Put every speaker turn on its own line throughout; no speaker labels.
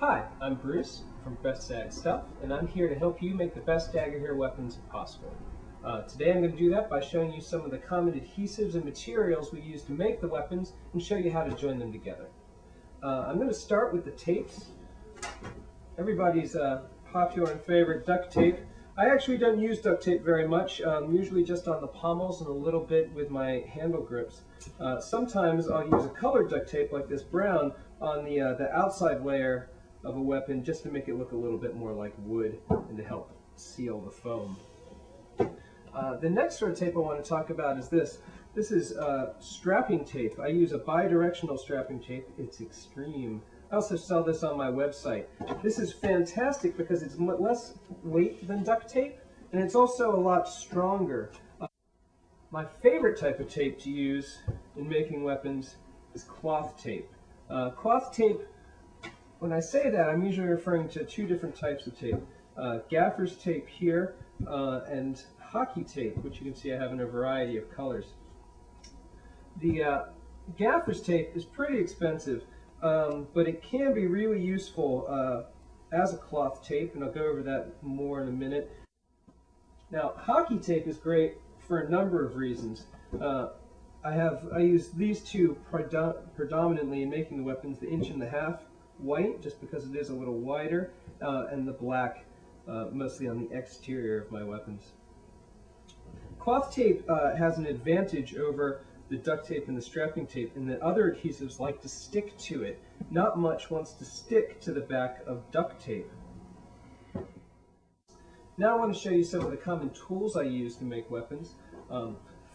Hi, I'm Bruce from Bestdagstuff, and I'm here to help you make the best dagger hair weapons possible. Today I'm going to do that by showing you some of the common adhesives and materials we use to make the weapons and show you how to join them together. I'm going to start with the tapes. Everybody's popular and favorite duct tape. I actually don't use duct tape very much, usually just on the pommels and a little bit with my handle grips. Sometimes I'll use a colored duct tape like this brown on the outside layer of a weapon just to make it look a little bit more like wood and to help seal the foam. The next sort of tape I want to talk about is this. This is strapping tape. I use a bi-directional strapping tape. It's extreme. I also sell this on my website. This is fantastic because it's less weight than duct tape, and it's also a lot stronger. My favorite type of tape to use in making weapons is cloth tape. Cloth tape, when I say that, I'm usually referring to two different types of tape. Gaffer's tape here and hockey tape, which you can see I have in a variety of colors. The gaffer's tape is pretty expensive, but it can be really useful as a cloth tape, and I'll go over that more in a minute. Now, hockey tape is great for a number of reasons. I use these two predominantly in making the weapons, the 1.5 inch white, just because it is a little wider, and the black, mostly on the exterior of my weapons. Cloth tape has an advantage over the duct tape and the strapping tape in that other adhesives like to stick to it. Not much wants to stick to the back of duct tape. Now I want to show you some of the common tools I use to make weapons.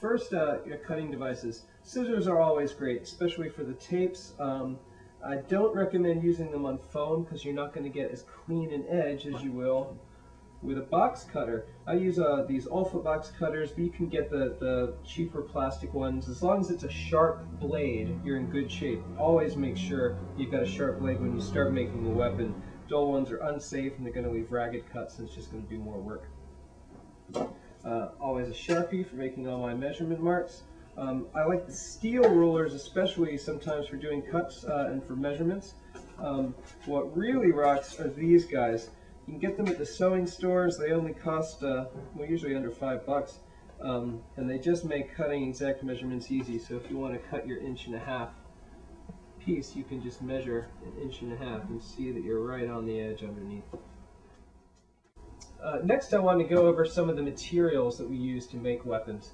First, your cutting devices. Scissors are always great, especially for the tapes. I don't recommend using them on foam because you're not going to get as clean an edge as you will with a box cutter. I use these Alpha box cutters, but you can get the cheaper plastic ones. As long as it's a sharp blade, you're in good shape. Always make sure you've got a sharp blade when you start making a weapon. Dull ones are unsafe and they're going to leave ragged cuts and it's just going to be more work. Always a Sharpie for making all my measurement marks. I like the steel rulers, especially sometimes for doing cuts and for measurements. What really rocks are these guys. You can get them at the sewing stores. They only cost, well, usually under $5, and they just make cutting exact measurements easy. So if you want to cut your 1.5 inch piece, you can just measure 1.5 inches and see that you're right on the edge underneath. Next, I want to go over some of the materials that we use to make weapons.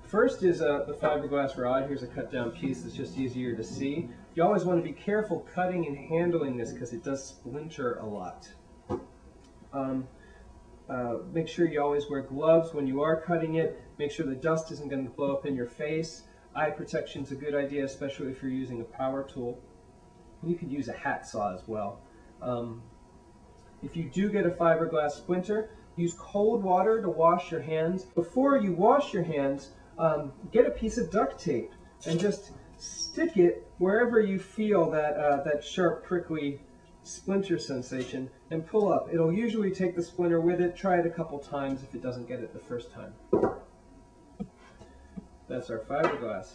First is the fiberglass rod. Here's a cut down piece that's just easier to see. You always want to be careful cutting and handling this because it does splinter a lot. Make sure you always wear gloves when you are cutting it. Make sure the dust isn't going to blow up in your face. Eye protection is a good idea, especially if you're using a power tool. You could use a hacksaw as well. If you do get a fiberglass splinter, use cold water to wash your hands. Before you wash your hands, get a piece of duct tape and just stick it wherever you feel that sharp, prickly splinter sensation and pull up. It'll usually take the splinter with it. Try it a couple times if it doesn't get it the first time. That's our fiberglass.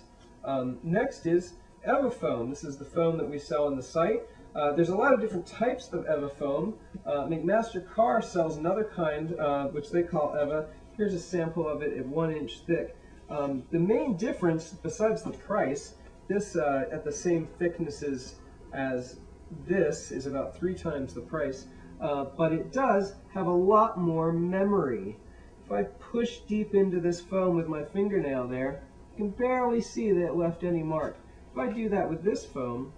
Next is EvaFoam. This is the foam that we sell on the site. There's a lot of different types of EvaFoam. McMaster-Carr sells another kind, which they call Eva. Here's a sample of it at 1 inch thick. The main difference, besides the price, this at the same thicknesses as this is about 3 times the price, but it does have a lot more memory. If I push deep into this foam with my fingernail there, you can barely see that it left any mark. If I do that with this foam,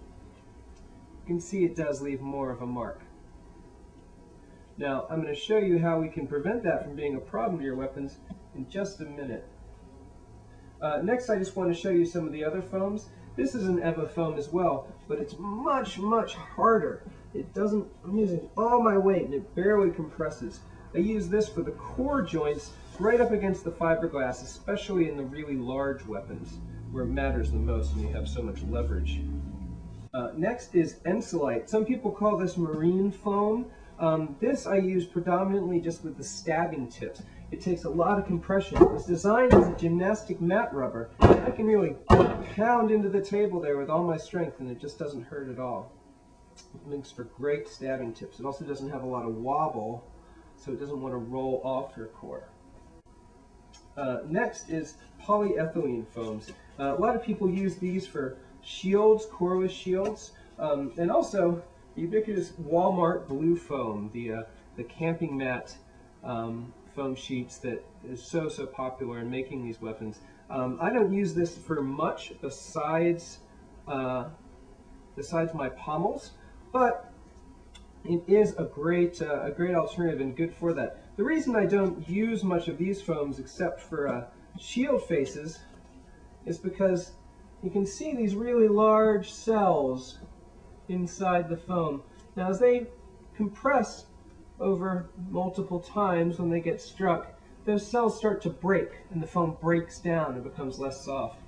you can see it does leave more of a mark. Now, I'm going to show you how we can prevent that from being a problem to your weapons in just a minute. Next, I just want to show you some of the other foams. This is an EvaFoam as well, but it's much, much harder. I'm using all my weight and it barely compresses. I use this for the core joints right up against the fiberglass, especially in the really large weapons where it matters the most and you have so much leverage. Next is Ensolite. Some people call this marine foam. This I use predominantly just with the stabbing tips. It takes a lot of compression. It's designed as a gymnastic mat rubber. I can really pound into the table there with all my strength and it just doesn't hurt at all. It makes for great stabbing tips. It also doesn't have a lot of wobble, so it doesn't want to roll off your core. Next is polyethylene foams. A lot of people use these for shields, coreless shields, and also ubiquitous Walmart blue foam, the camping mat foam sheets that is so popular in making these weapons. I don't use this for much besides my pommels, but it is a great alternative and good for that. The reason I don't use much of these foams except for shield faces is because you can see these really large cells inside the foam. Now, as they compress over multiple times when they get struck, those cells start to break and the foam breaks down and becomes less soft.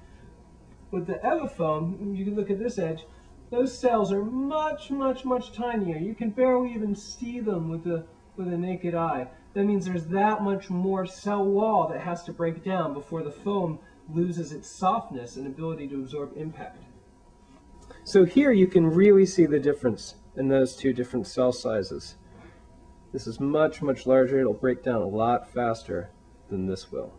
With the EVA foam, you can look at this edge, those cells are much tinier. You can barely even see them with a naked eye. That means there's that much more cell wall that has to break down before the foam loses its softness and ability to absorb impact. So here you can really see the difference in those two different cell sizes. This is much larger. It'll break down a lot faster than this will.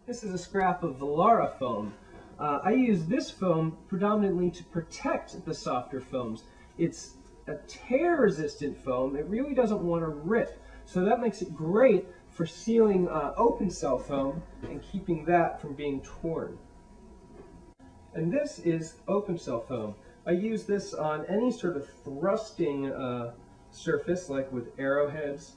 This is a scrap of Velara foam. I use this foam predominantly to protect the softer foams. It's a tear-resistant foam. It really doesn't want to rip, so that makes it great for sealing open cell foam and keeping that from being torn. And this is open cell foam. I use this on any sort of thrusting surface, like with arrowheads,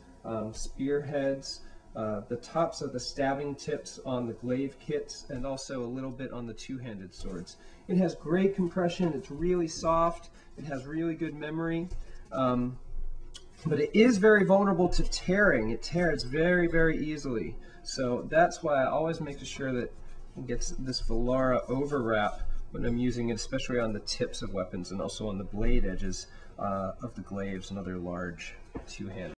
spearheads, the tops of the stabbing tips on the glaive kits, and also a little bit on the two-handed swords. It has great compression, it's really soft, it has really good memory, but it is very vulnerable to tearing. It tears very easily. So that's why I always make sure that it gets this Velara overwrap when I'm using it, especially on the tips of weapons and also on the blade edges of the glaives and other large two-handed